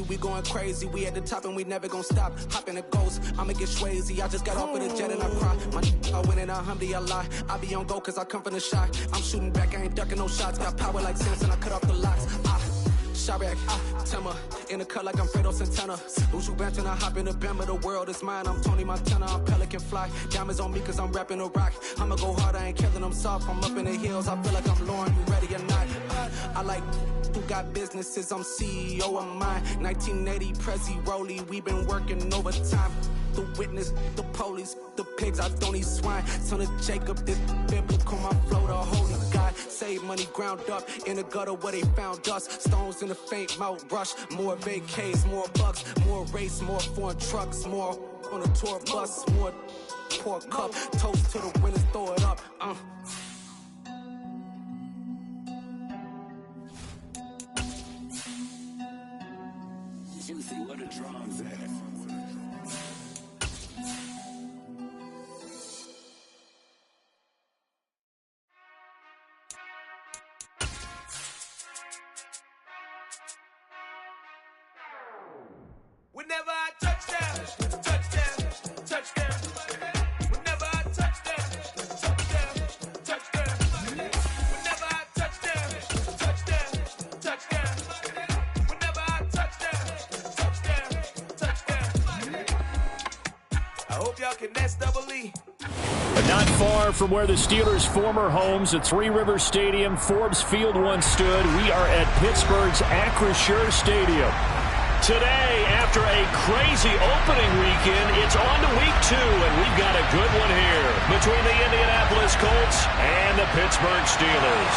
we going crazy. We at the top and we never gonna stop. Hop in a ghost, I'ma get crazy. I just got off of the jet and I cry. I win in a Humvee, I lie. I be on go cause I come from the shot. I'm shooting back, I ain't ducking no shots. Got power like Samson, I cut off the locks. Jrock, Timmer, in the cut like I'm Fredo Santana. Uju Benton, I hop in the Bama, the world is mine. I'm Tony Montana, I'm Pelican Fly. Diamonds on me cause I'm rapping a rock. I'ma go hard, I ain't killing them soft. I'm up in the hills, I feel like I'm Lauren, you ready or not? I like who got businesses, I'm CEO of mine. 1980 Prezi Rolly, we been working overtime. The witness, the police, the pigs, I don't eat swine. Son of Jacob, this biblical, my flow, the holy God. Save money ground up in the gutter where they found us. Stones in the faint mouth rush. More vacays, more bucks, more race, more foreign trucks, more on a tour bus, more pour cup. Toast to the winners, throw it up. Juicy, what a drums at. Whenever I touchdown, touchdown, touchdown. Whenever I touchdown, touchdown, touchdown. Whenever I touchdown, touchdown, touchdown. Whenever I touchdown, touchdown, touchdown. I hope y'all can nest double E. But not far from where the Steelers' former homes at Three Rivers Stadium, Forbes Field once stood, we are at Pittsburgh's Acrisure Stadium. Today, after a crazy opening weekend, it's on to week 2, and we've got a good one here between the Indianapolis Colts and the Pittsburgh Steelers.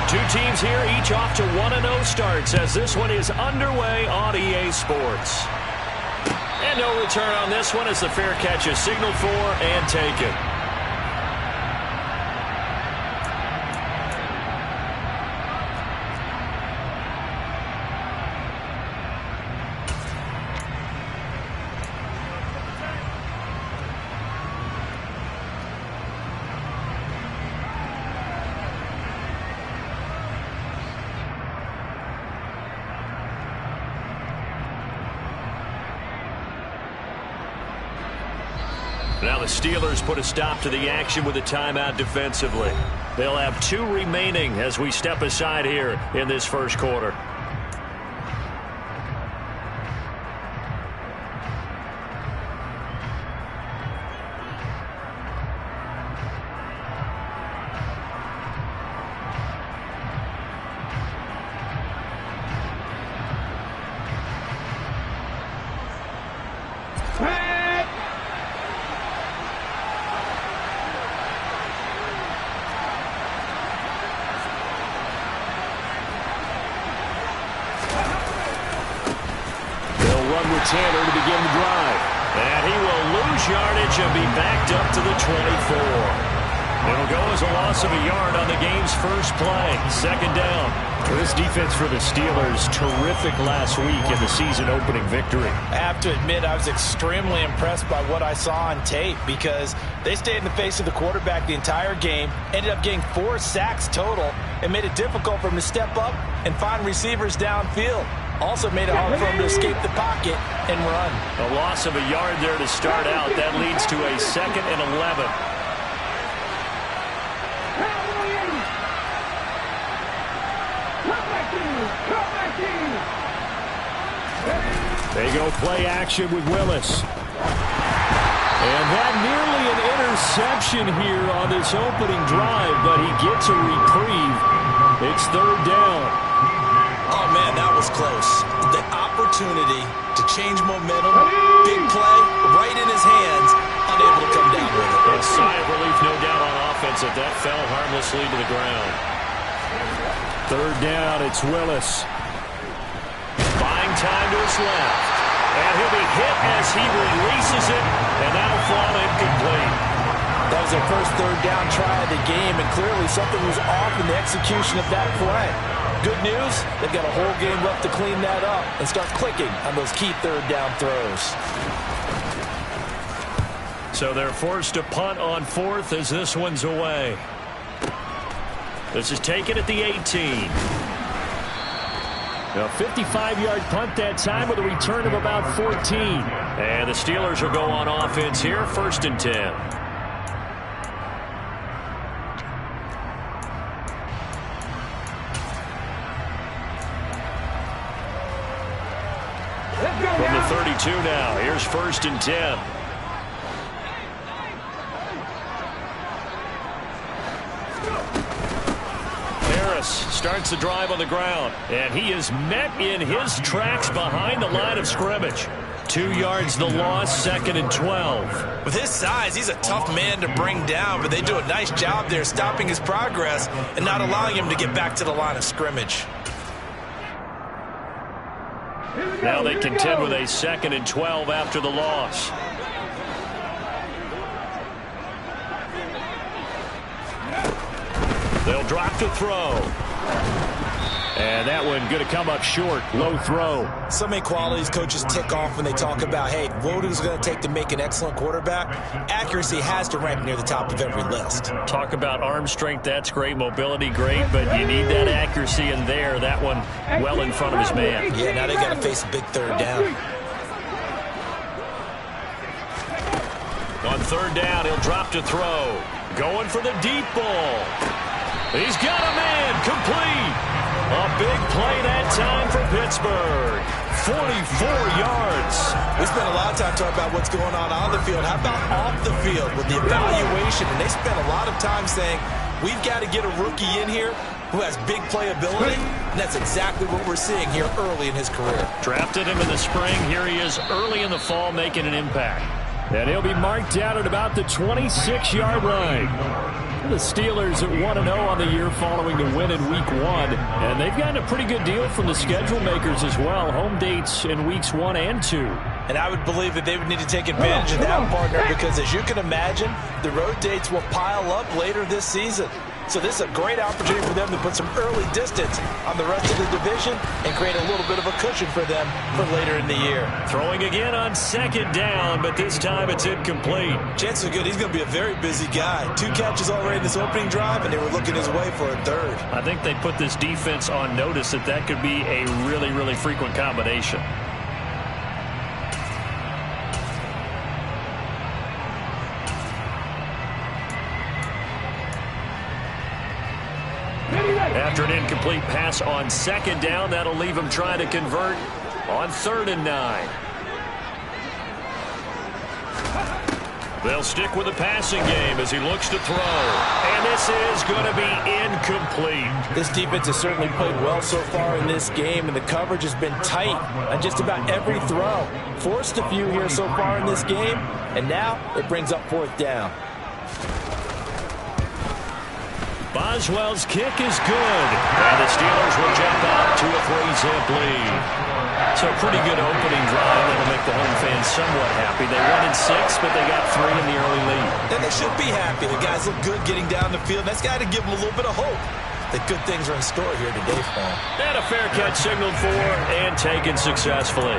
Two teams here, each off to 1-0 starts as this one is underway on EA Sports. And no return on this one as the fair catch is signaled for and taken. Now the Steelers put a stop to the action with a timeout defensively. They'll have 2 remaining as we step aside here in this first quarter. Taylor to begin the drive. And he will lose yardage and be backed up to the 24. It'll go as a loss of a yard on the game's first play. Second down. This defense for the Steelers, terrific last week in the season-opening victory. I have to admit, I was extremely impressed by what I saw on tape because they stayed in the face of the quarterback the entire game, ended up getting 4 sacks total, and made it difficult for him to step up and find receivers downfield. Also made it hard for him to escape the pocket and run. A loss of a yard there to start out. That leads to a 2nd and 11. They go play action with Willis. And that nearly an interception here on this opening drive, but he gets a reprieve. It's 3rd down. Oh, man, that was close. The opportunity to change momentum, big play, right in his hands, unable to come down with it. A sigh of relief, no doubt, on offense that that fell harmlessly to the ground. 3rd down, it's Willis. Buying time to his left. And he'll be hit as he releases it, and that'll fall incomplete. That was their first 3rd down try of the game, and clearly something was off in the execution of that play. Good news, they've got a whole game left to clean that up and start clicking on those key 3rd down throws. So they're forced to punt on 4th as this one's away. This is taken at the 18. A 55-yard punt that time with a return of about 14. And the Steelers will go on offense here, 1st and 10. From the 32 now, here's 1st and 10. Starts the drive on the ground, and he is met in his tracks behind the line of scrimmage. 2 yards the loss, 2nd and 12. With his size, he's a tough man to bring down, but they do a nice job there stopping his progress and not allowing him to get back to the line of scrimmage. Now they contend with a 2nd and 12 after the loss. They'll drop to throw. And that one going to come up short. Low throw. So many qualities coaches tick off when they talk about, hey, what is it going to take to make an excellent quarterback? Accuracy has to rank near the top of every list. Talk about arm strength. That's great. Mobility, great. But you need that accuracy in there. That one well in front of his man. Yeah, now they got to face a big 3rd down. On 3rd down, he'll drop to throw. Going for the deep ball. He's got a man complete. A big play that time for Pittsburgh. 44 yards. We spent a lot of time talking about what's going on the field. How about off the field with the evaluation? And they spent a lot of time saying, we've got to get a rookie in here who has big playability. And that's exactly what we're seeing here early in his career. Drafted him in the spring. Here he is early in the fall making an impact. And he'll be marked down at about the 26-yard line. The Steelers at 1-0 on the year following the win in Week 1. And they've gotten a pretty good deal from the schedule makers as well. Home dates in Weeks 1 and 2. And I would believe that they would need to take advantage of that, partner, because as you can imagine, the road dates will pile up later this season. So this is a great opportunity for them to put some early distance on the rest of the division and create a little bit of a cushion for them for later in the year. Throwing again on 2nd down, but this time it's incomplete. Chances are good he's going to be a very busy guy. 2 catches already in this opening drive, and they were looking his way for a 3rd. I think they put this defense on notice that could be a really, really frequent combination. After an incomplete pass on 2nd down, that'll leave him trying to convert on 3rd and 9. They'll stick with the passing game as he looks to throw. And this is going to be incomplete. This defense has certainly played well so far in this game, and the coverage has been tight on just about every throw. Forced a few here so far in this game, and now it brings up 4th down. Boswell's kick is good. And the Steelers will jump out to a 3-zip lead. So a pretty good opening drive that'll make the home fans somewhat happy. They won in 6, but they got 3 in the early lead. And they should be happy. The guys look good getting down the field. That's got to give them a little bit of hope that good things are in store here today for them. And a fair catch signaled for and taken successfully.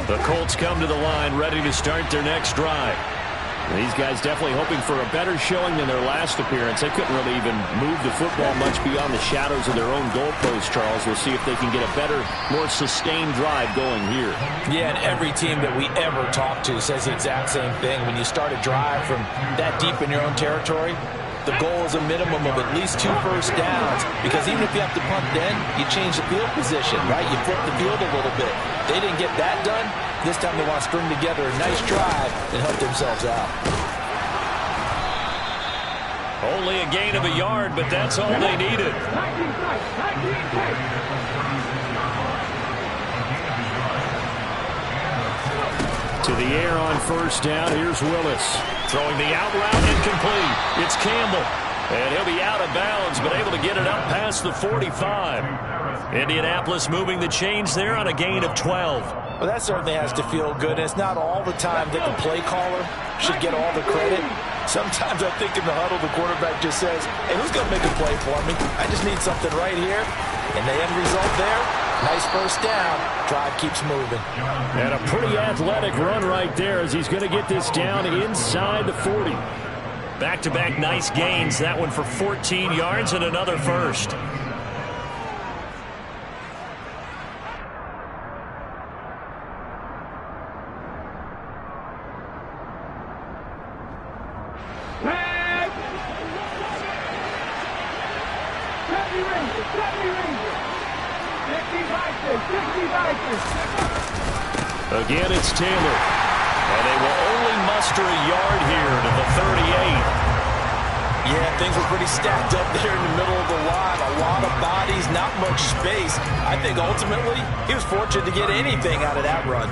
The Colts come to the line ready to start their next drive. These guys definitely hoping for a better showing than their last appearance. They couldn't really even move the football much beyond the shadows of their own goalpost, Charles. We'll see if they can get a better, more sustained drive going here. Yeah, and every team that we ever talk to says the exact same thing. When you start a drive from that deep in your own territory, the goal is a minimum of at least 2 first downs, because even if you have to punt then, you change the field position, right? You flip the field a little bit. They didn't get that done. This time they want to string together a nice drive and help themselves out. Only a gain of a yard, but that's all they needed. To the air on 1st down, here's Willis. Throwing the out route, incomplete. It's Campbell. And he'll be out of bounds, but able to get it up past the 45. Indianapolis moving the chains there on a gain of 12. Well, that certainly has to feel good. And it's not all the time that the play caller should get all the credit. Sometimes I think in the huddle, the quarterback just says, hey, who's going to make a play for me? I just need something right here. And the end result there, nice first down. Drive keeps moving. And a pretty athletic run right there as he's going to get this down inside the 40. Back-to-back nice gains. That one for 14 yards and another first. Again, it's Taylor. And they will only muster a yard here to the 38. Yeah, things were pretty stacked up there in the middle of the line. A lot of bodies, not much space. I think ultimately he was fortunate to get anything out of that run.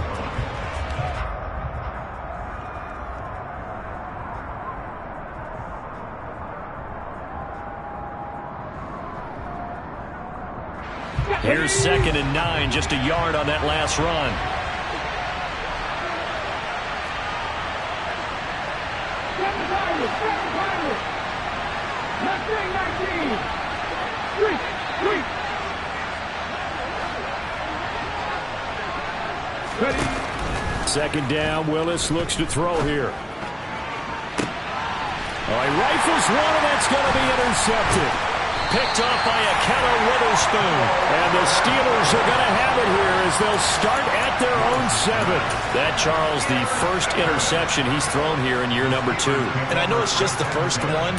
Here's 2nd and 9, just a yard on that last run. Second down, Willis looks to throw here. All right, rifles one, and that's going to be intercepted. Picked off by Akello Witherspoon. And the Steelers are going to have it here as they'll start at their own 7. That, Charles, the first interception he's thrown here in year number 2. And I know it's just the first one,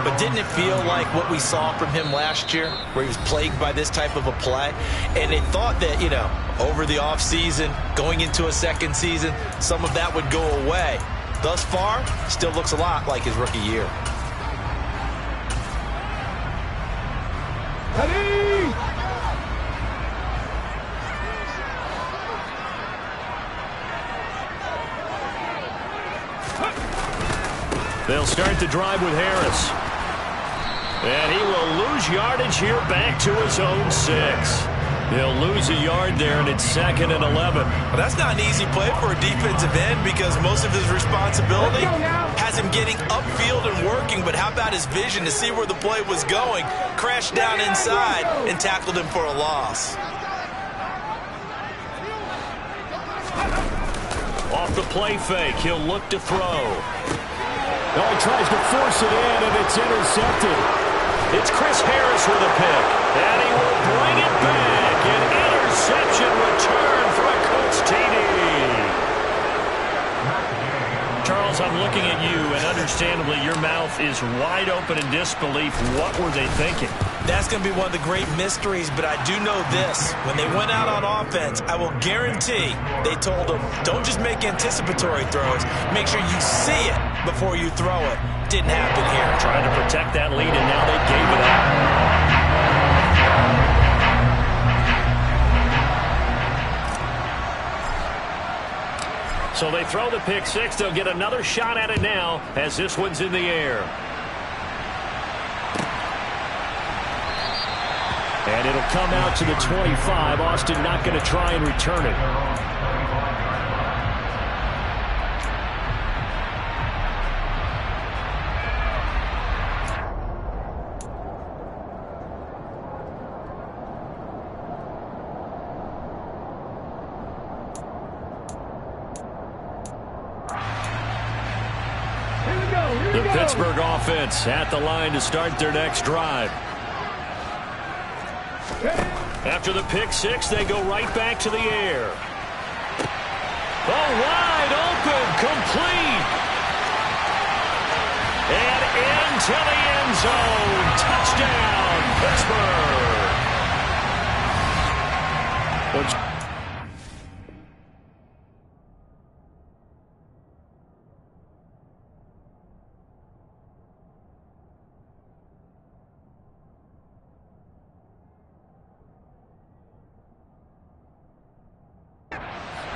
but didn't it feel like what we saw from him last year, where he was plagued by this type of a play? And they thought that, you know, over the offseason, going into a second season, some of that would go away. Thus far, still looks a lot like his rookie year. They'll start the drive with Harris. And he will lose yardage here back to his own 6. He'll lose a yard there, and it's 2nd and 11. Well, that's not an easy play for a defensive end because most of his responsibility has him getting upfield and working, but how about his vision to see where the play was going, crashed down inside, and tackled him for a loss. Off the play fake, he'll look to throw. Oh, he tries to force it in, and it's intercepted. It's Chris Harris with a pick, and he will bring it back. An interception return for a Colts TD. Charles, I'm looking at you, and understandably, your mouth is wide open in disbelief. What were they thinking? That's going to be one of the great mysteries, but I do know this. When they went out on offense, I will guarantee they told them, don't just make anticipatory throws. Make sure you see it before you throw it. Didn't happen here. Trying to protect that lead, and now they gave it up. So they throw the pick 6. They'll get another shot at it now as this one's in the air. And it'll come out to the 25. Austin not going to try and return it. The Pittsburgh offense at the line to start their next drive. After the pick 6, they go right back to the air. Oh, wide open, complete. And into the end zone. Touchdown, Pittsburgh.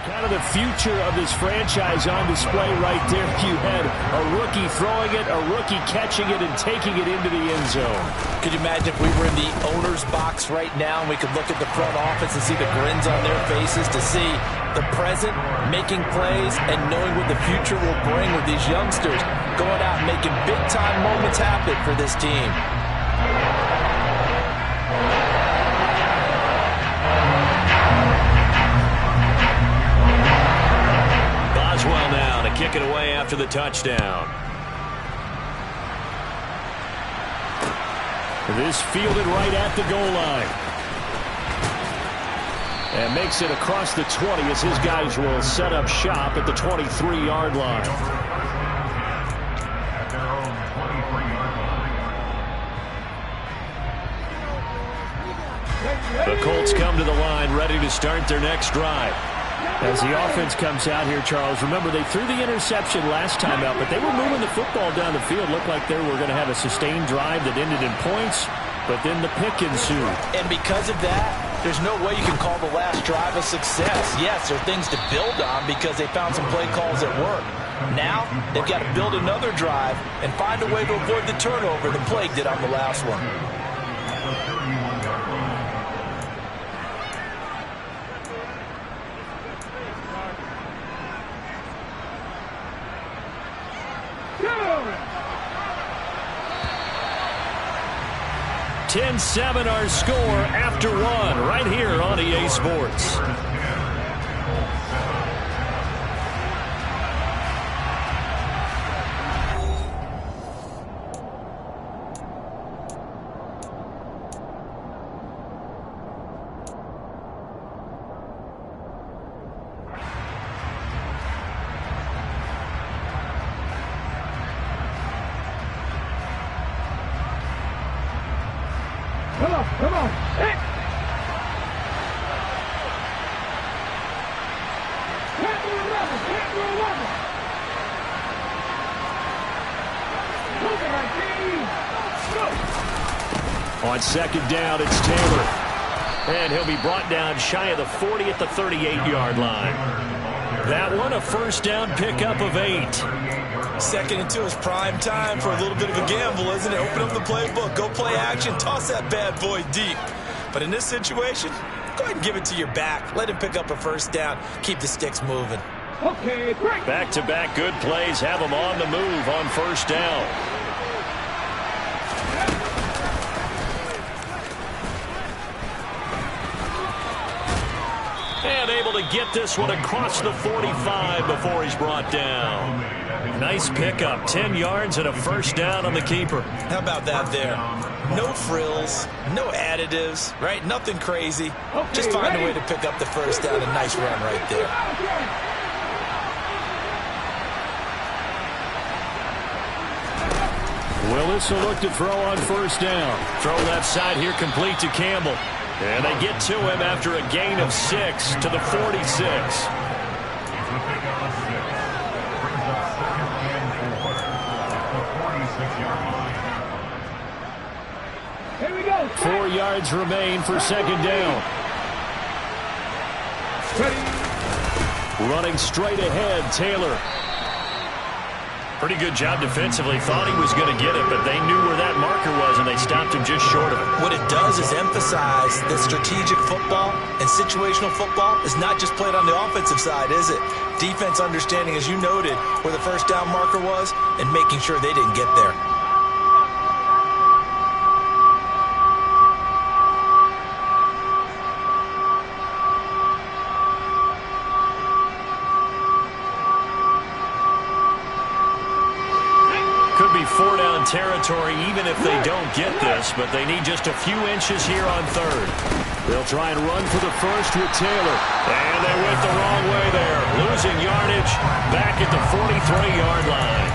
Kind of of the future of this franchise on display right there. You had a rookie throwing it, a rookie catching it, and taking it into the end zone. Could you imagine if we were in the owner's box right now and we could look at the front office and see the grins on their faces, to see the present making plays and knowing what the future will bring with these youngsters going out and making big-time moments happen for this team. Boswell now to kick it away after the touchdown. This fielded right at the goal line. And makes it across the 20 as his guys will set up shop at the 23-yard line. The Colts come to the line ready to start their next drive. As the offense comes out here, Charles, remember they threw the interception last time out, but they were moving the football down the field. Looked like they were going to have a sustained drive that ended in points, but then the pick ensued. And because of that, there's no way you can call the last drive a success. Yes, there are things to build on because they found some play calls that work. Now, they've got to build another drive and find a way to avoid the turnover the Plague did on the last one. Yeah. 10-7 our score after one right here on EA Sports. Come on. Hey. On second down, it's Taylor. And he'll be brought down shy of the 40 at the 38-yard line. That one, a first down pickup of 8. Second and 2 is prime time for a little bit of a gamble, isn't it? Open up the playbook, go play action, toss that bad boy deep. But in this situation, go ahead and give it to your back. Let him pick up a first down. Keep the sticks moving. Okay, great. Back-to-back good plays have him on the move on first down. And able to get this one across the 45 before he's brought down. Nice pickup, 10 yards and a first down on the keeper. How about that there? No frills, no additives, right? Nothing crazy. Okay, just find a way to pick up the first down. A nice run right there. Willis will look to throw on first down. Throw left side here complete to Campbell. And they get to him after a gain of 6 to the 46. Here we go. 4 yards remain for second down. Running straight ahead, Taylor. Pretty good job defensively. Thought he was going to get it, but they knew where that marker was, and they stopped him just short of it. What it does is emphasize that strategic football and situational football is not just played on the offensive side, is it? Defense understanding, as you noted, where the first down marker was and making sure they didn't get there. Four-down territory even if they don't get this, but they need just a few inches here on third. They'll try and run for the first with Taylor. And they went the wrong way there. Losing yardage back at the 43-yard line.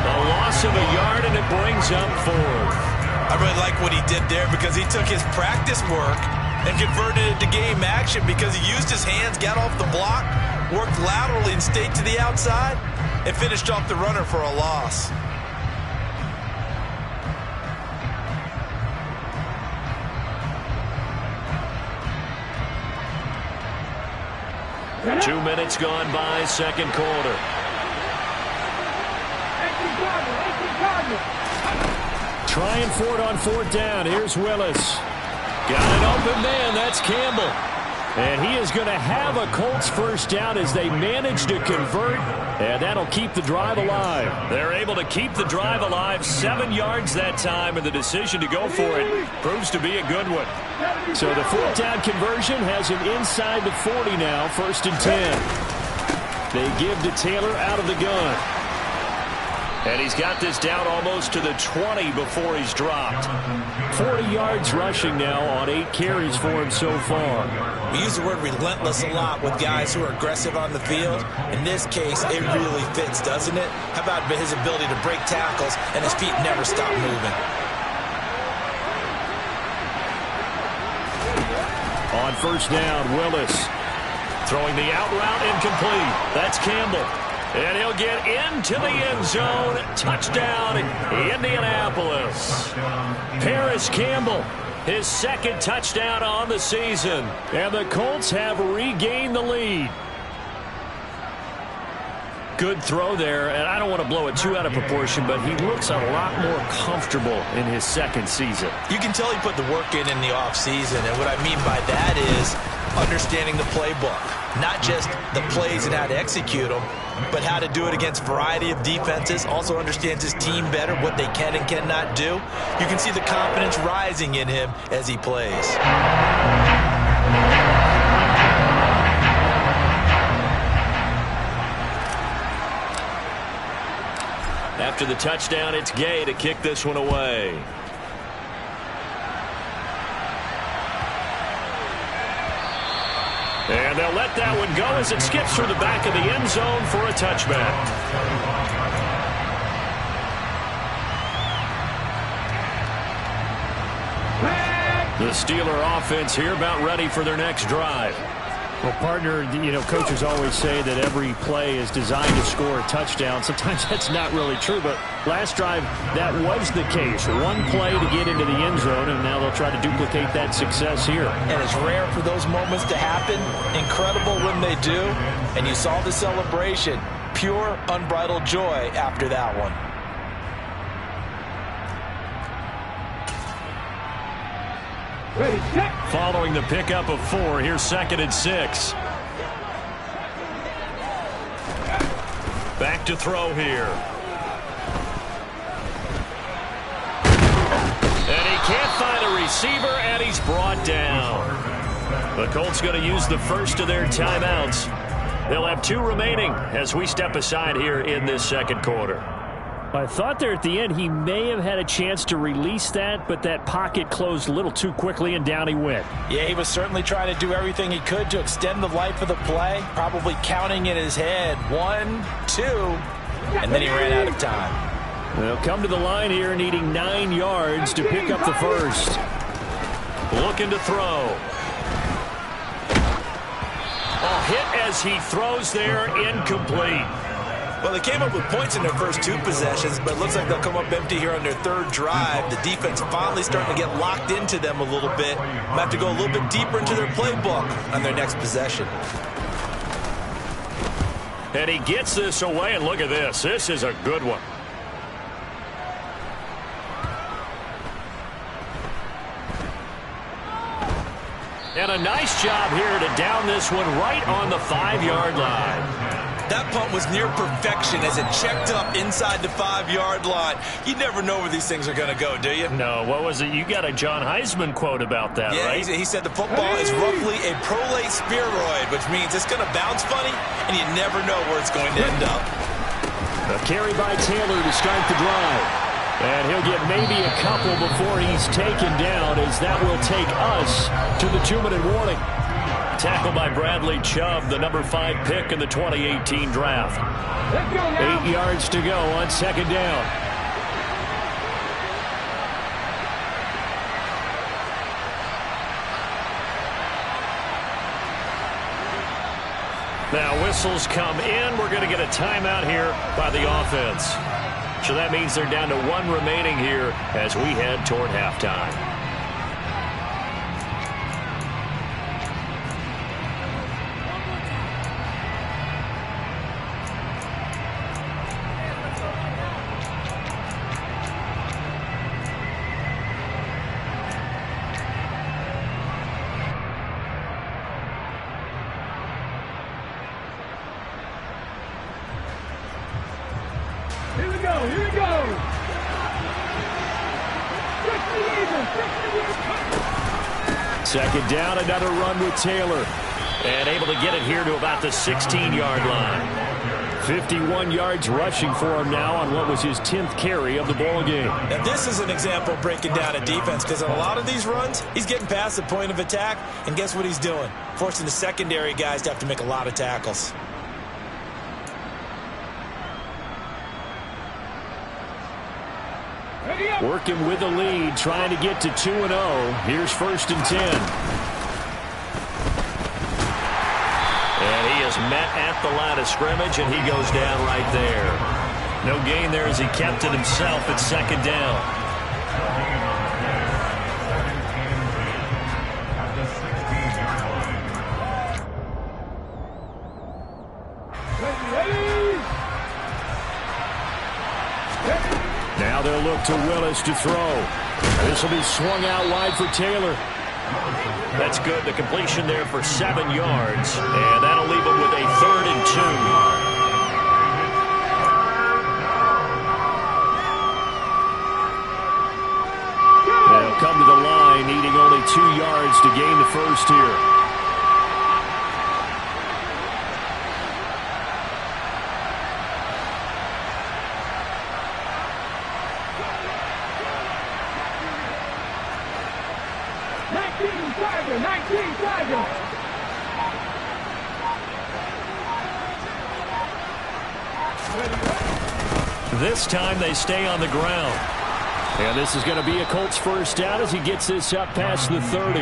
A loss of a yard, and it brings up 4. I really like what he did there because he took his practice work and converted it to game action because he used his hands, got off the block, worked laterally and stayed to the outside, and finished off the runner for a loss. 2 minutes gone by, second quarter. Trying for it on fourth down. Here's Willis. Got an open man. That's Campbell. And he is going to have a Colts first down as they manage to convert. And that'll keep the drive alive. They're able to keep the drive alive. 7 yards that time. And the decision to go for it proves to be a good one. So the fourth down conversion has him inside the 40 now. 1st and 10. They give to Taylor out of the gun. And he's got this down almost to the 20 before he's dropped. 40 yards rushing now on 8 carries for him so far. We use the word relentless a lot with guys who are aggressive on the field. In this case, it really fits, doesn't it? How about his ability to break tackles and his feet never stop moving? On first down, Willis throwing the out route incomplete. That's Campbell. And he'll get into the end zone. Touchdown, Indianapolis. Paris Campbell, his 2nd touchdown on the season. And the Colts have regained the lead. Good throw there, and I don't want to blow it too out of proportion, but he looks a lot more comfortable in his 2nd season. You can tell he put the work in the offseason, and what I mean by that is understanding the playbook. Not just the plays and how to execute them, but how to do it against a variety of defenses. Also understands his team better, what they can and cannot do. You can see the confidence rising in him as he plays. After the touchdown, it's Gay to kick this one away. And they'll let that one go as it skips through the back of the end zone for a touchback. The Steeler offense here about ready for their next drive. Well, partner, coaches always say that every play is designed to score a touchdown. Sometimes that's not really true, but last drive, that was the case. One play to get into the end zone, and now they'll try to duplicate that success here. And it's rare for those moments to happen. Incredible when they do. And you saw the celebration. Pure, unbridled joy after that one. Ready, set. Following the pickup of 4, here's 2nd and 6. Back to throw here. And he can't find a receiver, and he's brought down. The Colts going to use the first of their timeouts. They'll have 2 remaining as we step aside here in this 2nd quarter. I thought there at the end he may have had a chance to release that, but that pocket closed a little too quickly, and down he went. Yeah, he was certainly trying to do everything he could to extend the life of the play, probably counting in his head 1, 2, and then he ran out of time. They'll come to the line here needing 9 yards to pick up the first. Looking to throw. A hit as he throws there, incomplete. Well, they came up with points in their first 2 possessions, but it looks like they'll come up empty here on their 3rd drive. The defense finally starting to get locked into them a little bit. Might have to go a little bit deeper into their playbook on their next possession. And he gets this away, and look at this. This is a good one. And a nice job here to down this one right on the 5-yard line. That punt was near perfection as it checked up inside the 5-yard line. You never know where these things are going to go, do you? No, what was it? You got a John Heisman quote about that, yeah, right? He said the football is roughly a prolate spheroid, which means it's going to bounce funny, and you never know where it's going to end up. A carry by Taylor to start the drive. And he'll get maybe a couple before he's taken down, as that will take us to the 2-minute warning. Tackled by Bradley Chubb, the number 5 pick in the 2018 draft. 8 yards to go on 2nd down. Now whistles come in. We're going to get a timeout here by the offense. So that means they're down to 1 remaining here as we head toward halftime. Here we go. Here we go. 60 even. 60 Second down, another run with Taylor. And able to get it here to about the 16-yard line. 51 yards rushing for him now on what was his 10th carry of the ball game. Now this is an example of breaking down a defense, because on a lot of these runs, he's getting past the point of attack, and guess what he's doing? Forcing the secondary guys to have to make a lot of tackles. Working with the lead, trying to get to 2-0. Here's 1st and 10. And he is met at the line of scrimmage, and he goes down right there. No gain there as he kept it himself at 2nd down. Now they'll look to Willis to throw. This will be swung out wide for Taylor. That's good. The completion there for 7 yards. And that'll leave him with a 3rd and 2. They'll come to the line, needing only 2 yards to gain the first here. This time they stay on the ground. And this is going to be a Colts first down as he gets this up past the 30.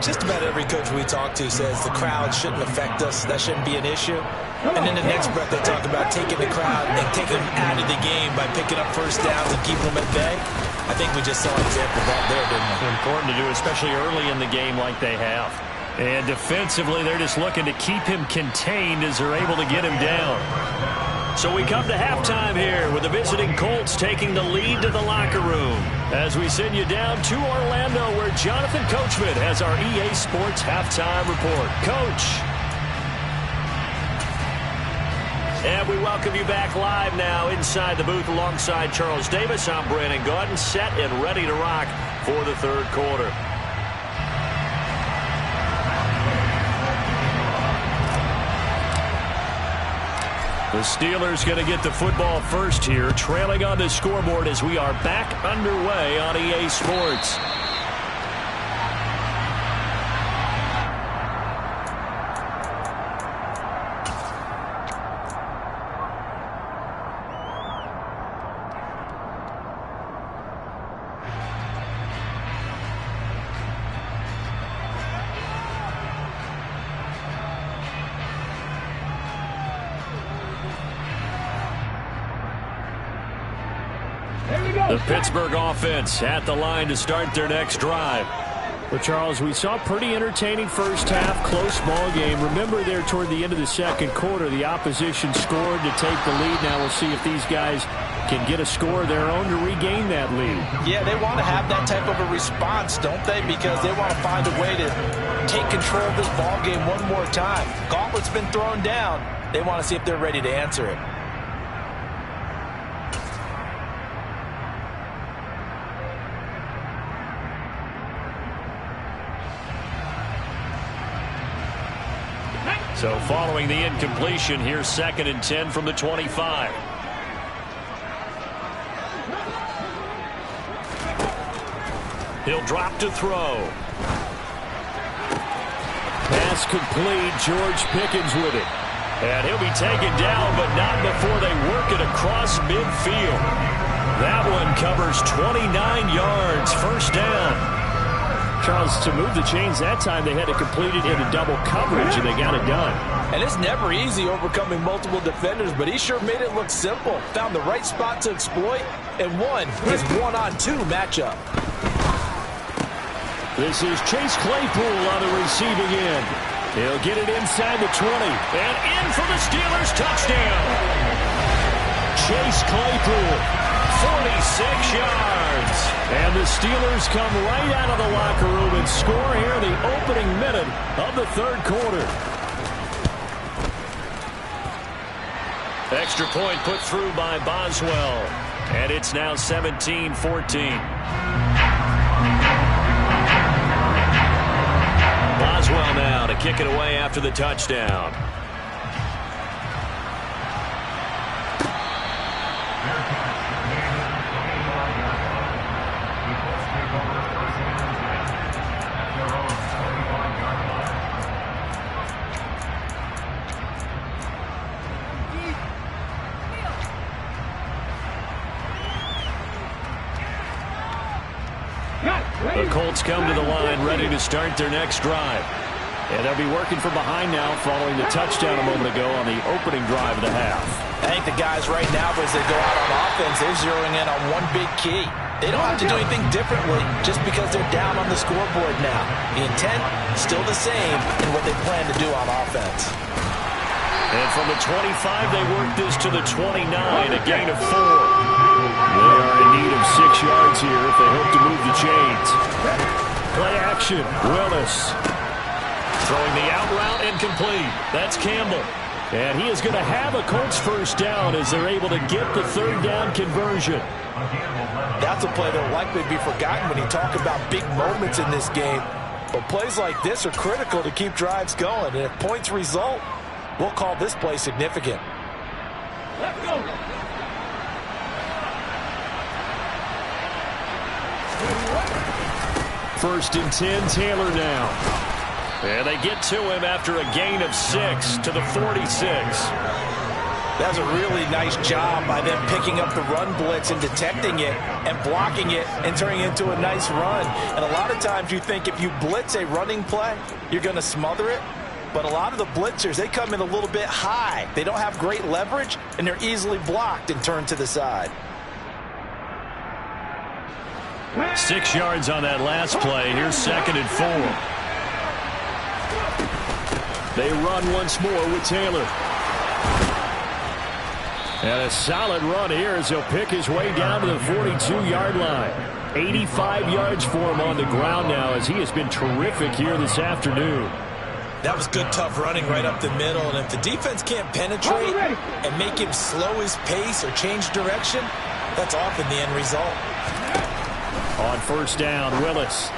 Just about every coach we talk to says the crowd shouldn't affect us. That shouldn't be an issue. And in the next breath, they talk about taking the crowd and taking them out of the game by picking up first downs and keeping them at bay. I think we just saw an example of that there, didn't we? Important to do, especially early in the game like they have. And defensively, they're just looking to keep him contained as they're able to get him down. So we come to halftime here with the visiting Colts taking the lead to the locker room as we send you down to Orlando, where Jonathan Coachman has our EA Sports halftime report. Coach. And we welcome you back live now inside the booth alongside Charles Davis. I'm Brandon Gaudin, set and ready to rock for the third quarter. The Steelers going to get the football first here, trailing on the scoreboard as we are back underway on EA Sports. The Pittsburgh offense at the line to start their next drive. Well, Charles, we saw a pretty entertaining first half, close ball game. Remember there toward the end of the second quarter, the opposition scored to take the lead. Now we'll see if these guys can get a score of their own to regain that lead. Yeah, they want to have that type of a response, don't they? Because they want to find a way to take control of this ball game one more time. Gauntlet's been thrown down. They want to see if they're ready to answer it. So following the incompletion, here's 2nd and 10 from the 25. He'll drop to throw. Pass complete. George Pickens with it. And he'll be taken down, but not before they work it across midfield. That one covers 29 yards. First down. Charles, to move the chains that time, they had to complete it into double coverage, and they got it done. And it's never easy overcoming multiple defenders, but he sure made it look simple. Found the right spot to exploit and won his one-on-two matchup. This is Chase Claypool on the receiving end. He'll get it inside the 20, and in for the Steelers touchdown. Chase Claypool, 46 yards. And the Steelers come right out of the locker room and score here in the opening minute of the third quarter. Extra point put through by Boswell. And it's now 17-14. Boswell now to kick it away after the touchdown. The Colts come to the line ready to start their next drive. And they'll be working from behind now following the touchdown a moment ago on the opening drive of the half. I think the guys right now, as they go out on offense, they're zeroing in on one big key. They don't have to do anything differently just because they're down on the scoreboard now. The intent still the same in what they plan to do on offense. And from the 25, they work this to the 29, a gain of 4. They are in need of 6 yards here if they hope to move the chains. Play action, Willis. Throwing the out route incomplete. That's Campbell. And he is going to have a Colts first down as they're able to get the third down conversion. That's a play that will likely be forgotten when you talk about big moments in this game. But plays like this are critical to keep drives going. And if points result, we'll call this play significant. Let's go. First and 10, Taylor now. And they get to him after a gain of 6 to the 46. That's a really nice job by them picking up the run blitz and detecting it and blocking it and turning it into a nice run. And a lot of times you think if you blitz a running play, you're going to smother it. But a lot of the blitzers, they come in a little bit high. They don't have great leverage, and they're easily blocked and turned to the side. 6 yards on that last play. Here's 2nd and 4. They run once more with Taylor. And a solid run here as he'll pick his way down to the 42-yard line. 85 yards for him on the ground now as he has been terrific here this afternoon. That was good, tough running right up the middle. And if the defense can't penetrate and make him slow his pace or change direction, that's often the end result. On first down, Willis.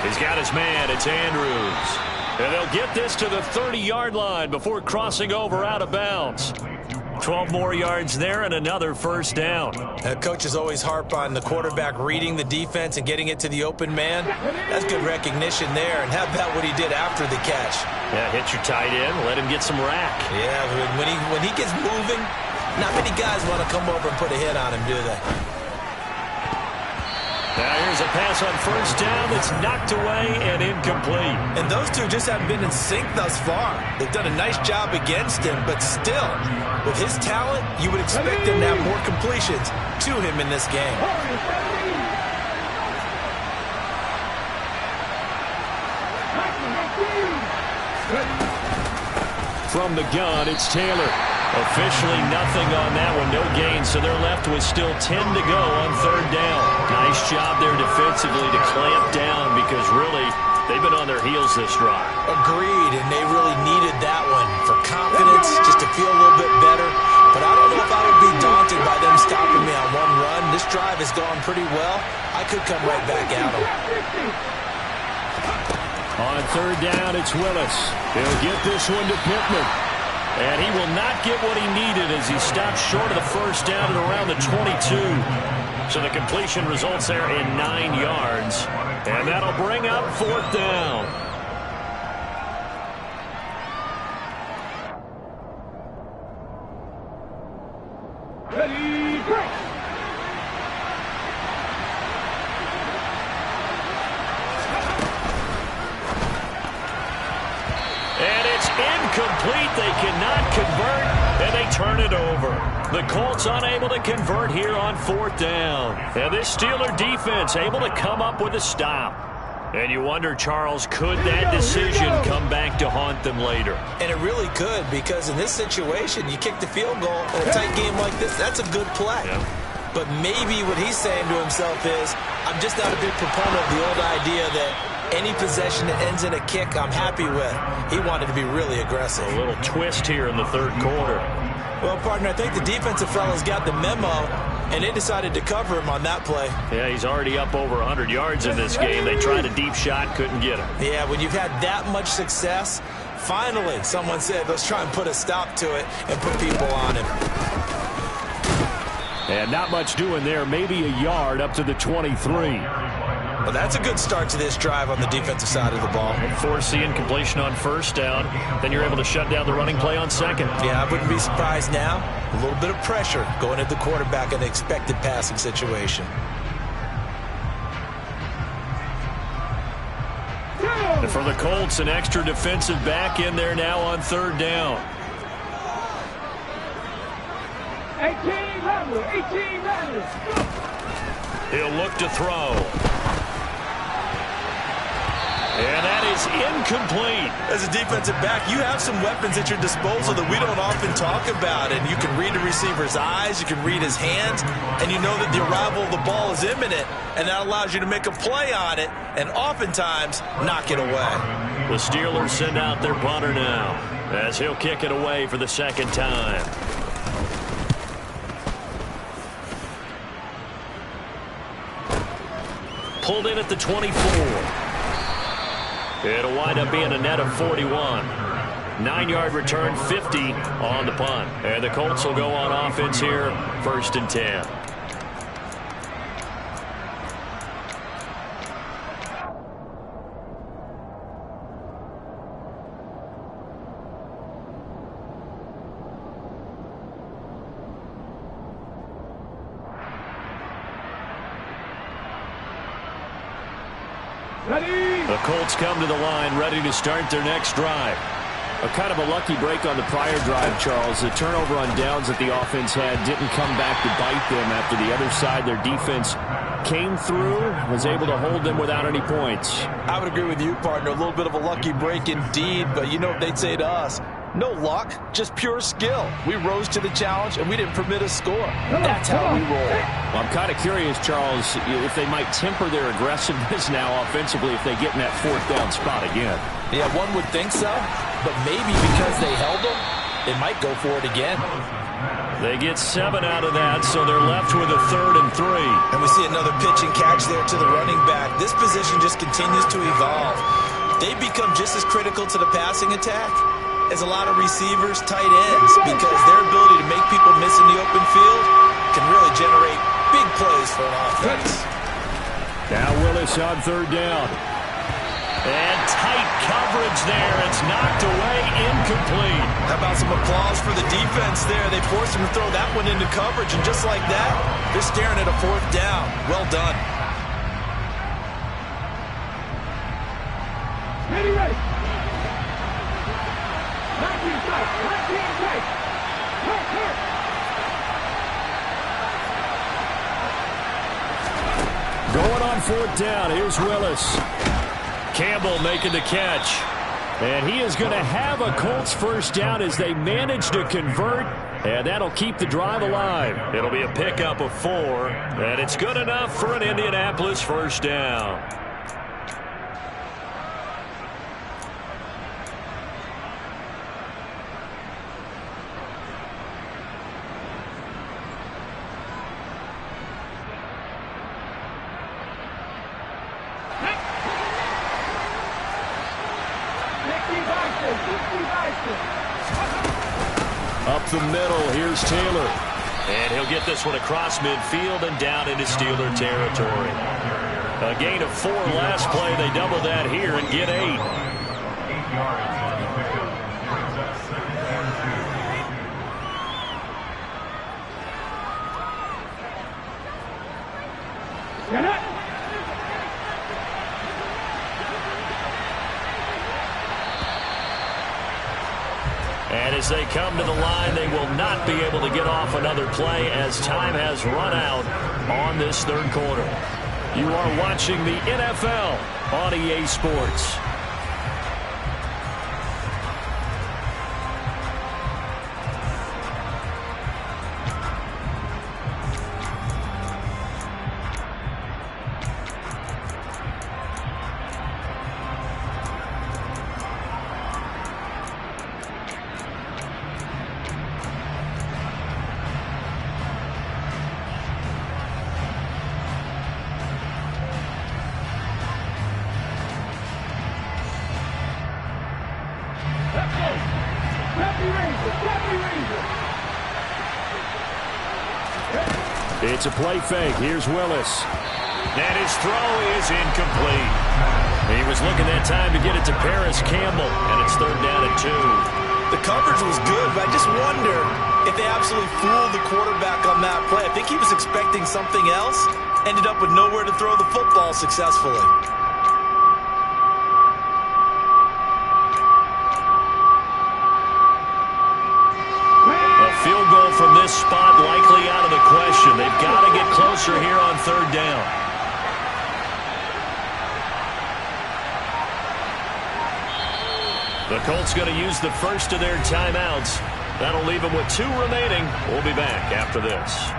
He's got his man. It's Andrews. And they'll get this to the 30-yard line before crossing over out of bounds. 12 more yards there and another first down. Coaches always harp on the quarterback reading the defense and getting it to the open man. That's good recognition there. And how about what he did after the catch? Yeah, hit your tight end, let him get some rack. Yeah, when he gets moving, not many guys want to come over and put a hit on him, do they? Now here's a pass on first down that's knocked away and incomplete. And those two just haven't been in sync thus far. They've done a nice job against him, but still, with his talent, you would expect him to have more completions to him in this game. From the gun, it's Taylor. Officially nothing on that one, no gain, so they're left with still 10 to go on third down. Nice job there defensively to clamp down because really they've been on their heels this drive. Agreed, and they really needed that one for confidence, just to feel a little bit better. But I don't know if I would be daunted by them stopping me on one run. This drive has gone pretty well. I could come right back at them. On third down, it's Willis. He'll get this one to Pittman. And he will not get what he needed as he stopped short of the first down at around the 22. So the completion results there in 9 yards. And that'll bring up fourth down. Ready, break. And it's incomplete. They cannot convert, and they turn it over. The Colts unable to convert here on fourth down. And this Steeler defense able to come up with a stop. And you wonder, Charles, could that decision come back to haunt them later? And it really could, because in this situation, you kick the field goal in a tight game like this, that's a good play. Yeah. But maybe what he's saying to himself is, I'm just not a big proponent of the old idea that any possession that ends in a kick, I'm happy with. He wanted to be really aggressive. A little twist here in the third quarter. Well, partner, I think the defensive fellas got the memo, and they decided to cover him on that play. Yeah, he's already up over 100 yards in this game. They tried a deep shot, couldn't get him. Yeah, when you've had that much success, finally someone said, let's try and put a stop to it and put people on him. And not much doing there, maybe a yard up to the 23. Well, that's a good start to this drive on the defensive side of the ball. Force the incompletion on first down. Then you're able to shut down the running play on second. Yeah, I wouldn't be surprised now. A little bit of pressure going at the quarterback in an expected passing situation. And for the Colts, an extra defensive back in there now on third down. 18 runners. He'll look to throw. And that is incomplete. As a defensive back, you have some weapons at your disposal that we don't often talk about. And you can read the receiver's eyes, you can read his hands, and you know that the arrival of the ball is imminent. And that allows you to make a play on it and oftentimes knock it away. The Steelers send out their punter now as he'll kick it away for the second time. Pulled in at the 24. It'll wind up being a net of 41. 9-yard return, 50 on the punt. And the Colts will go on offense here, 1st and 10. The Colts come to the line, ready to start their next drive. A kind of a lucky break on the prior drive, Charles. The turnover on downs that the offense had didn't come back to bite them after the other side. Their defense came through, was able to hold them without any points. I would agree with you, partner. A little bit of a lucky break indeed, but you know what they'd say to us? No luck, just pure skill. We rose to the challenge, and we didn't permit a score. That's how we roll. Well, I'm kind of curious, Charles, if they might temper their aggressiveness now offensively if they get in that 4th down spot again. Yeah, one would think so, but maybe because they held them, they might go for it again. They get 7 out of that, so they're left with a 3rd and 3. And we see another pitch and catch there to the running back. This position just continues to evolve. They become just as critical to the passing attack as a lot of receivers, tight ends, because their ability to make people miss in the open field can really generate big plays for an offense. Now Willis on 3rd down. And tight coverage there. It's knocked away, incomplete. How about some applause for the defense there? They forced him to throw that one into coverage, and just like that, they're staring at a 4th down. Well done. Ready. 19 tight. Going on 4th down. Here's Willis. Campbell making the catch. And he is going to have a Colts 1st down as they manage to convert. And that'll keep the drive alive. It'll be a pickup of 4. And it's good enough for an Indianapolis 1st down. Up the middle, here's Taylor. And he'll get this one across midfield and down into Steeler territory. A gain of 4 last play. They double that here and get 8. Get it. And as they come to the line, they will not be able to get off another play as time has run out on this 3rd quarter. You are watching the NFL on EA Sports. It's a play fake. Here's Willis. And his throw is incomplete. He was looking that time to get it to Paris Campbell, and it's 3rd down and 2. The coverage was good, but I just wonder if they absolutely fooled the quarterback on that play. I think he was expecting something else. Ended up with nowhere to throw the football successfully. A field goal from this spot likely out of the question. They've got to get closer here on 3rd down. The Colts going to use the first of their timeouts. That'll leave them with 2 remaining. We'll be back after this.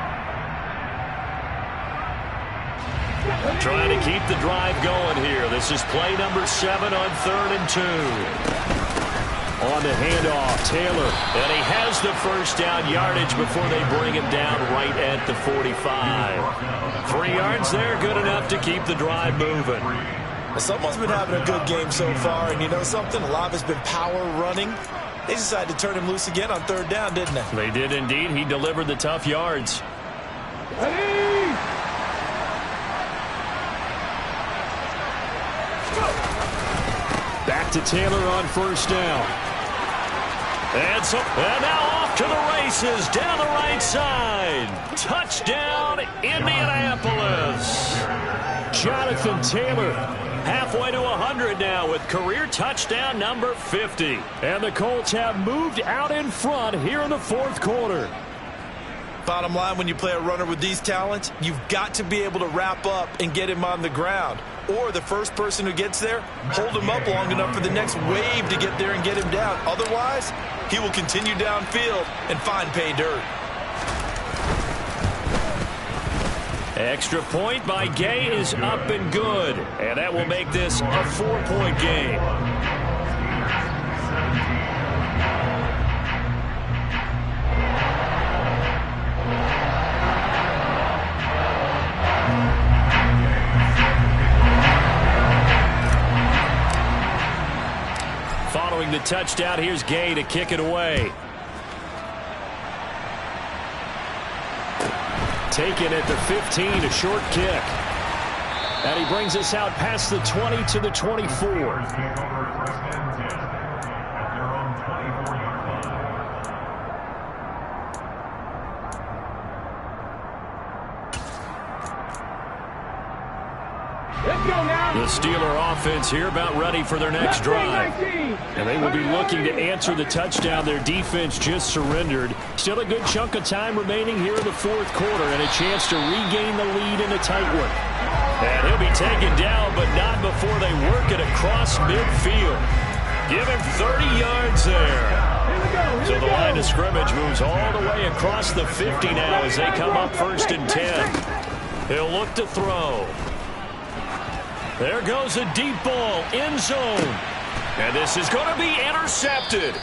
Trying to keep the drive going here. This is play number 7 on 3rd and 2. On the handoff, Taylor. And he has the first down yardage before they bring him down right at the 45. 3 yards there, good enough to keep the drive moving. Someone's been having a good game so far, and you know something? A lot of it's been power running. They decided to turn him loose again on 3rd down, didn't they? They did indeed. He delivered the tough yards. Back to Taylor on 1st down. And now off to the races down the right side. Touchdown, Indianapolis. Jonathan Taylor halfway to 100 now with career touchdown number 50. And the Colts have moved out in front here in the 4th quarter. Bottom line, when you play a runner with these talents, you've got to be able to wrap up and get him on the ground. Or the first person who gets there, hold him up long enough for the next wave to get there and get him down. Otherwise, he will continue downfield and find pay dirt. Extra point by Gay is up and good. And that will make this a 4-point game. Following the touchdown, here's Gay to kick it away. Taken at the 15, a short kick. And he brings us out past the 20 to the 24. The Steeler offense here about ready for their next drive. And they will be looking to answer the touchdown their defense just surrendered. Still a good chunk of time remaining here in the 4th quarter and a chance to regain the lead in a tight one. And he'll be taken down, but not before they work it across midfield. Give him 30 yards there. So the line of scrimmage moves all the way across the 50 now as they come up 1st and 10. He'll look to throw. There goes a deep ball, end zone. And this is going to be intercepted.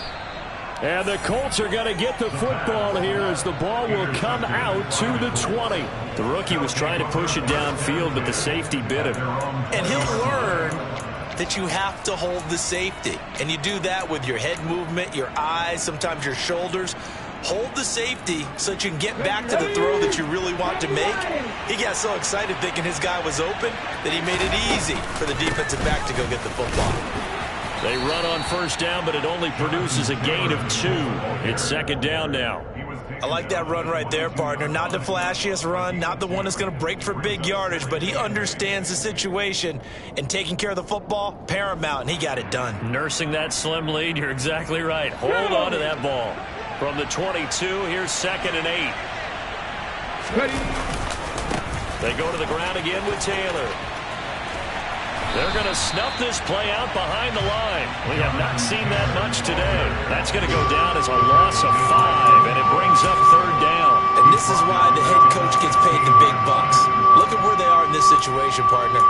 And the Colts are going to get the football here as the ball will come out to the 20. The rookie was trying to push it downfield, but the safety bit him. And he'll learn that you have to hold the safety. And you do that with your head movement, your eyes, sometimes your shoulders. Hold the safety so that you can get back to the throw that you really want to make. He got so excited thinking his guy was open that he made it easy for the defensive back to go get the football. They run on 1st down, but it only produces a gain of 2. It's 2nd down now. I like that run right there, partner. Not the flashiest run, not the one that's going to break for big yardage, but he understands the situation, and taking care of the football, paramount, and he got it done. Nursing that slim lead, you're exactly right. Hold on to that ball. From the 22, here's 2nd and 8. They go to the ground again with Taylor. They're going to snuff this play out behind the line. We have not seen that much today. That's going to go down as a loss of 5, and it brings up 3rd down. And this is why the head coach gets paid the big bucks. Look at where they are in this situation, partner.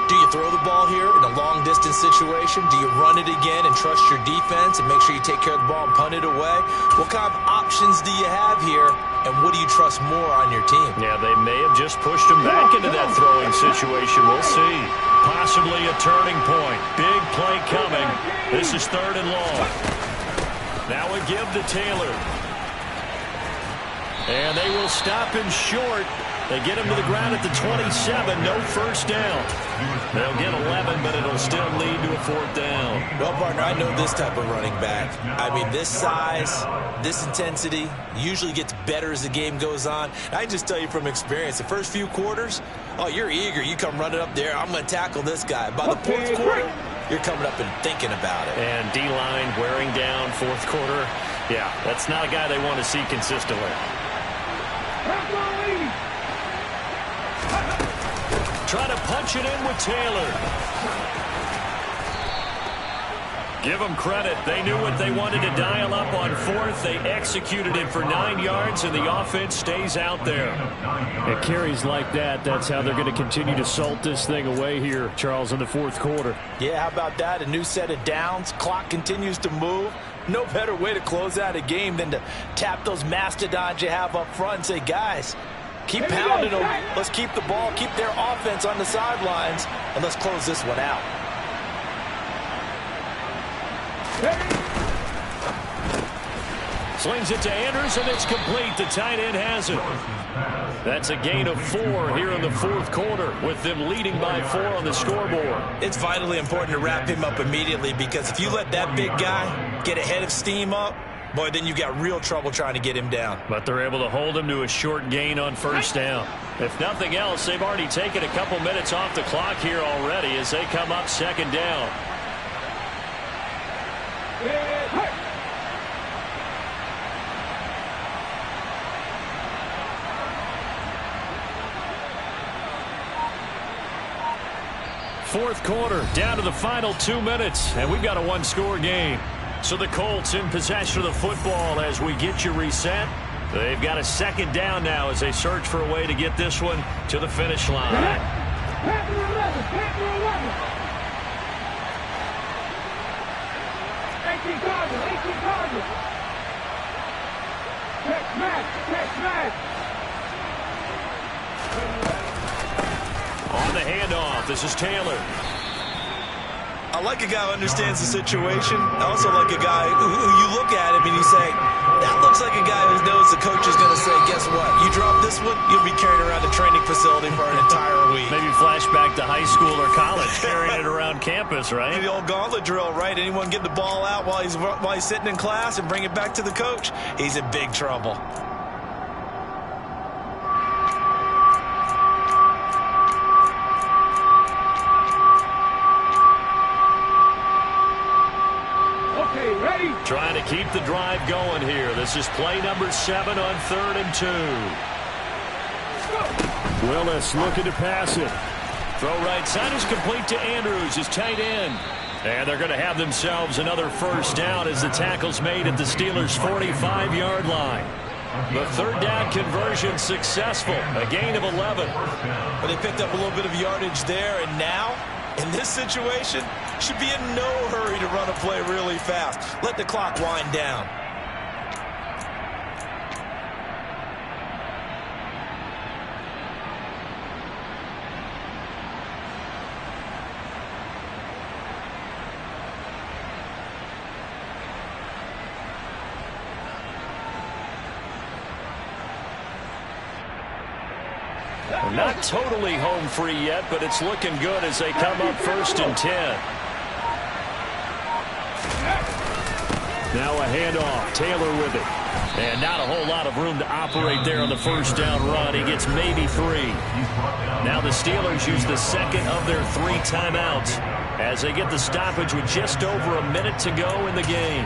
Do you throw the ball here in a long-distance situation? Do you run it again and trust your defense and make sure you take care of the ball and punt it away? What kind of options do you have here, and what do you trust more on your team? Yeah, they may have just pushed him back into that throwing situation. We'll see. Possibly a turning point. Big play coming. This is 3rd and long. Now a give to Taylor. And they will stop him short. They get him to the ground at the 27. No first down. They'll get 11, but it'll still lead to a fourth down. Well, partner, I know this type of running back. I mean, this size, this intensity usually gets better as the game goes on. I just tell you from experience, the first few quarters, oh, you're eager. You come running up there. I'm going to tackle this guy. By the fourth quarter, you're coming up and thinking about it. And D-line wearing down fourth quarter. Yeah, that's not a guy they want to see consistently. Trying to punch it in with Taylor. Give them credit. They knew what they wanted to dial up on fourth. They executed it for 9 yards, and the offense stays out there. It carries like that. That's how they're going to continue to salt this thing away here, Charles, in the fourth quarter. Yeah, how about that? A new set of downs. Clock continues to move. No better way to close out a game than to tap those mastodons you have up front and say, guys, keep pounding them. Let's keep the ball, keep their offense on the sidelines, and let's close this one out. Slings it to Andrews, and it's complete. The tight end has it. That's a gain of 4 here in the fourth quarter, with them leading by 4 on the scoreboard. It's vitally important to wrap him up immediately, because if you let that big guy get ahead of steam up, boy, then you got real trouble trying to get him down. But they're able to hold him to a short gain on first down. If nothing else, they've already taken a couple minutes off the clock here already as they come up second down. Fourth quarter, down to the final 2 minutes, and we've got a one-score game. So the Colts in possession of the football as we get you reset. They've got a second down now as they search for a way to get this one to the finish line. Panther 11, Panther 11. 18 targets. Catch match. On the handoff, this is Taylor. I like a guy who understands the situation. I also like a guy who you look at him and you say, that looks like a guy who knows the coach is going to say, guess what? You drop this one, you'll be carrying around a training facility for an entire week. Maybe flashback to high school or college, carrying it around campus, right? The old gauntlet drill, right? Anyone get the ball out while he's sitting in class and bring it back to the coach? He's in big trouble. Trying to keep the drive going here. This is play number 7 on 3rd and 2. Willis looking to pass it. Throw right side is complete to Andrews, his tight end. And they're going to have themselves another first down as the tackle's made at the Steelers' 45-yard line. The third down conversion successful. A gain of 11. But they picked up a little bit of yardage there, and now, in this situation, should be in no hurry to run a play really fast. Let the clock wind down. Not totally home free yet, but it's looking good as they come up 1st and 10. Now a handoff. Taylor with it. And not a whole lot of room to operate there on the first down run. He gets maybe 3. Now the Steelers use the second of their 3 timeouts as they get the stoppage with just over a minute to go in the game.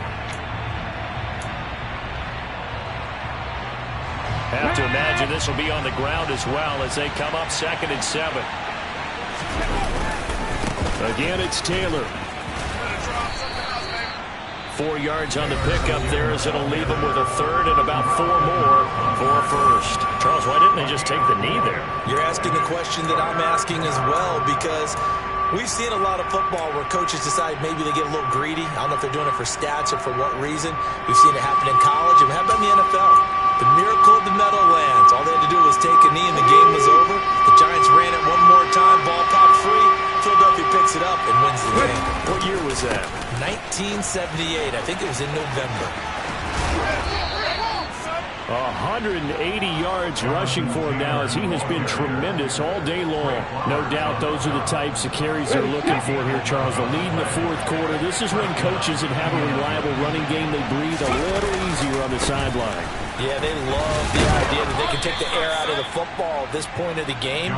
Have to imagine this will be on the ground as well as they come up 2nd and 7. Again, it's Taylor. 4 yards on the pickup there as it'll leave them with a third and about 4 more for a first. Charles, why didn't they just take the knee there? You're asking the question that I'm asking as well, because we've seen a lot of football where coaches decide maybe they get a little greedy. I don't know if they're doing it for stats or for what reason. We've seen it happen in college, and how about in the NFL? The miracle of the Meadowlands. All they had to do was take a knee and the game was over. The Giants ran it one more time. Ball popped free. Philadelphia picks it up and wins the game. What year was that? 1978. I think it was in November. 180 yards rushing for him now, as he has been tremendous all day long. No doubt those are the types of carries they're looking for here, Charles. The lead in the fourth quarter. This is when coaches that have a reliable running game, they breathe a little easier on the sideline. Yeah, they love the idea that they can take the air out of the football at this point of the game.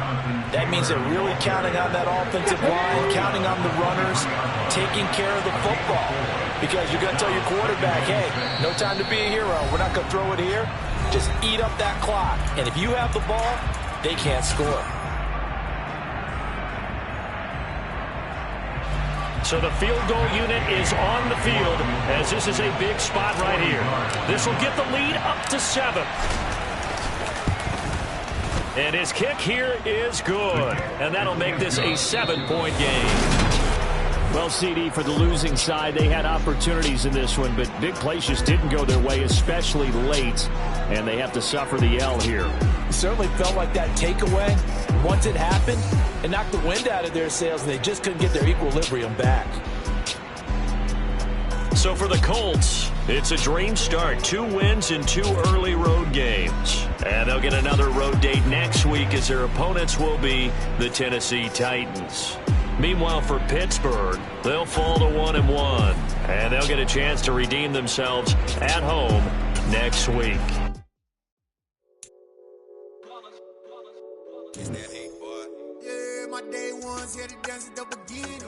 That means they're really counting on that offensive line, counting on the runners, taking care of the football. Because you're going to tell your quarterback, hey, no time to be a hero. We're not going to throw it here. Just eat up that clock. And if you have the ball, they can't score. So the field goal unit is on the field, as this is a big spot right here. This will get the lead up to 7. And his kick here is good. And that'll make this a 7-point game. Well, CD, for the losing side, they had opportunities in this one, but big plays just didn't go their way, especially late, and they have to suffer the L here. It certainly felt like that takeaway, once it happened, it knocked the wind out of their sails, and they just couldn't get their equilibrium back. So for the Colts, it's a dream start. 2 wins in 2 early road games. And they'll get another road date next week, as their opponents will be the Tennessee Titans. Meanwhile, for Pittsburgh, they'll fall to 1-1, and they'll get a chance to redeem themselves at home next week. Yeah, my day ones here to dance at the beginning.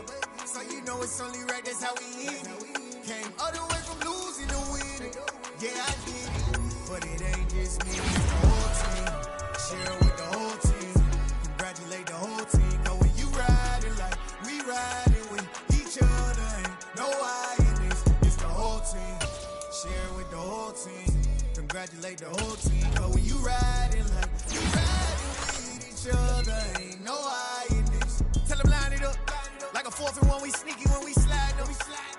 So you know it's only right, that's how we end it. Came all the way from losing to winning. Yeah, I did it. But it ain't just me, it's the whole team. Share with the whole team. Congratulate the whole team. Cause when you riding like we riding with each other, ain't no I in this. It's the whole team. Share with the whole team. Congratulate the whole team. Cause when you riding like we riding with each other, ain't no I in this. Tell them line it up. Like a 4th and 1, we sneaky when we slide them.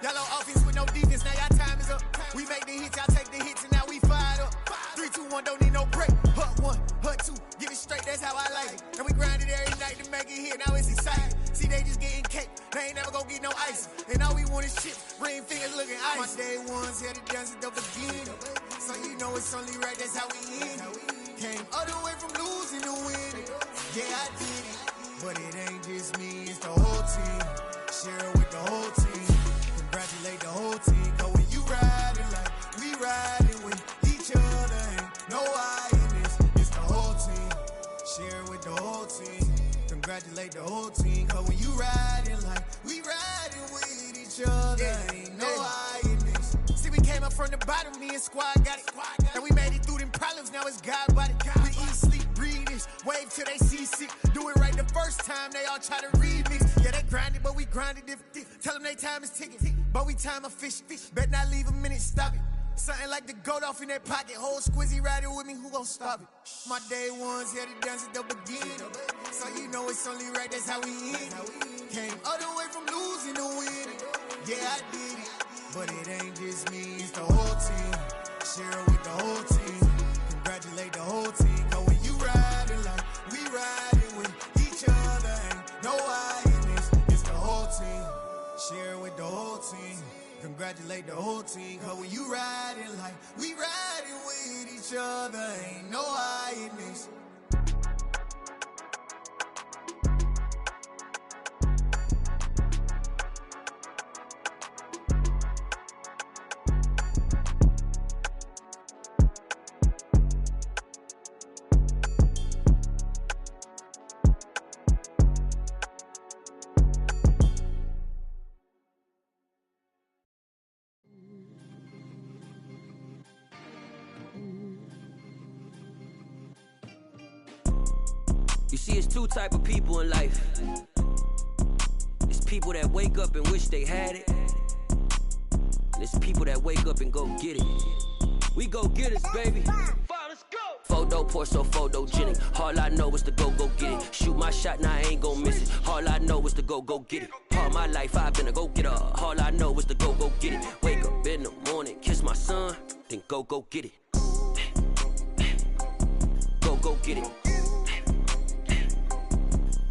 Yellow offense with no defense, now y'all time is up. We make the hits, y'all take the hits, and now we fired up. 3, 2, 1, don't need no break. Hut 1, hut 2, give it straight, that's how I like it. And we grind it every night to make it hit, now it's exciting. See, they just getting cake, they ain't never gonna get no ice. And all we want is chip, ring fingers looking ice. My day ones here to dance at the beginning. So you know it's only right, that's how we end it. Came all the way from losing to winning. Yeah, I did it. But it ain't just me, it's the whole team. Share it with the whole team. Congratulate the whole team. Cause when you riding like we riding with each other, ain't no I in this. It's the whole team. Share it with the whole team. Congratulate the whole team. Cause when you riding like we riding with each other, ain't no I in this. See, we came up from the bottom, me and squad got it. And we made it through them problems, now it's God body. We eat, sleep, breathe this. Wave till they see sick. Do it right the first time, they all try to remix. Yeah, they grinded, but we grinded different. Tell them they time is ticking, but we time a fish. Bet not leave a minute, stop it. Something like the goat off in their pocket. Whole squizzy riding with me, who gon' stop it? My day ones here to dance at the beginning. So you know it's only right, that's how we end it. Came all the way from losing to winning. Yeah, I did it. But it ain't just me, it's the whole team. Share it with the whole team. Congratulate the whole team. Cause when you riding like we riding with each other, ain't no I in this. It's the whole team. Share it with the whole team. Congratulate the whole team. Cause when you riding like we riding with each other, ain't no I in this. You see, it's 2 type of people in life. It's people that wake up and wish they had it. And it's people that wake up and go get it. We go get it, baby. Photo poor, so photogenic. All I know is to go get it. Shoot my shot, now I ain't gon' miss it. All I know is to go get it. All my life I've been a go-getter. All I know is to go get it. Wake up in the morning, kiss my son, then go get it. Go get it.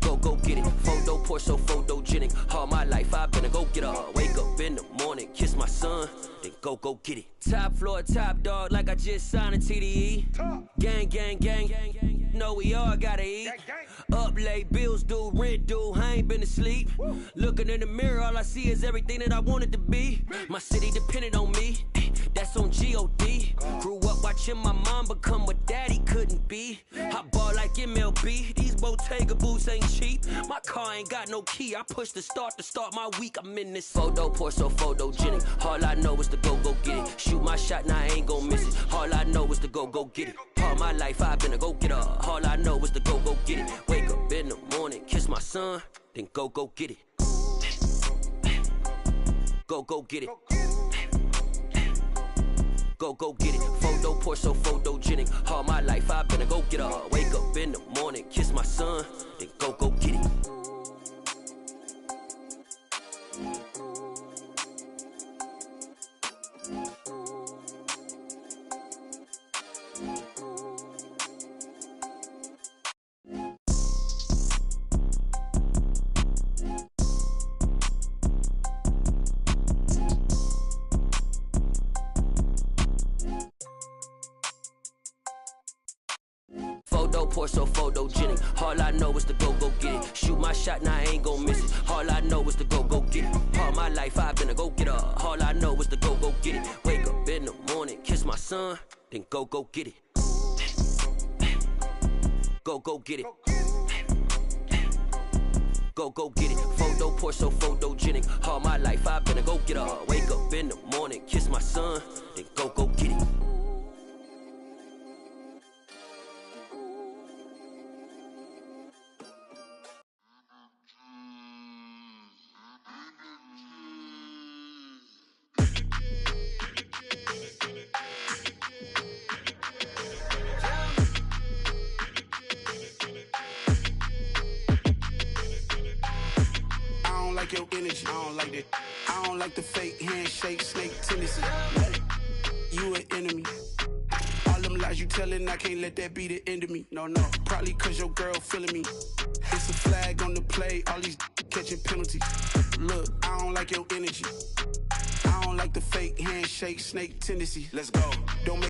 Go go get it. Photo poor, so photogenic. All my life I've been a go-getter. Wake up in the morning, kiss my son, then go get it. Top floor, top dog, like I just signed a TDE. Gang, gang, gang, know we all gotta eat. Up late, bills due, rent due, I ain't been asleep. Looking in the mirror, all I see is everything that I wanted to be. My city depended on me, that's on G.O.D. Grew up watching my mom become what daddy couldn't be. I ball like MLB, these Bottega boots ain't cheap. My car ain't got no key, I push the start to start my week. I'm in this photo poor, so photogenic. All I know is to go get it. Shoot my shot, now I ain't gon' miss it. All I know is to go get it. All my life I've been a go-getter. All I know is to go get it. Wake up in the morning, kiss my son, then go get it. Go get it. Go get it. Photo poor, so photogenic. All my life I've been a go-getter. Wake up in the morning, kiss my son, then go get it. Photo poor, so photogenic. All I know is to go get it. Shoot my shot, now I ain't gon' miss it. All I know is to go get it. All my life I've been a go-getter. All I know is to go get it. Wake up in the morning, kiss my son, then go get it. Go get it. Go get it. Photo poor, so photogenic. All my life I've been a go-getter. Wake up in the morning, kiss my son, then go get it. Your energy, I don't like that. I don't like the fake handshake, snake tendency. What? You an enemy. All them lies you telling, I can't let that be the end of me. No, probably cause your girl feeling me. It's a flag on the play, all these catching penalties. Look, I don't like your energy. I don't like the fake handshake, snake tendency. Let's go. Don't make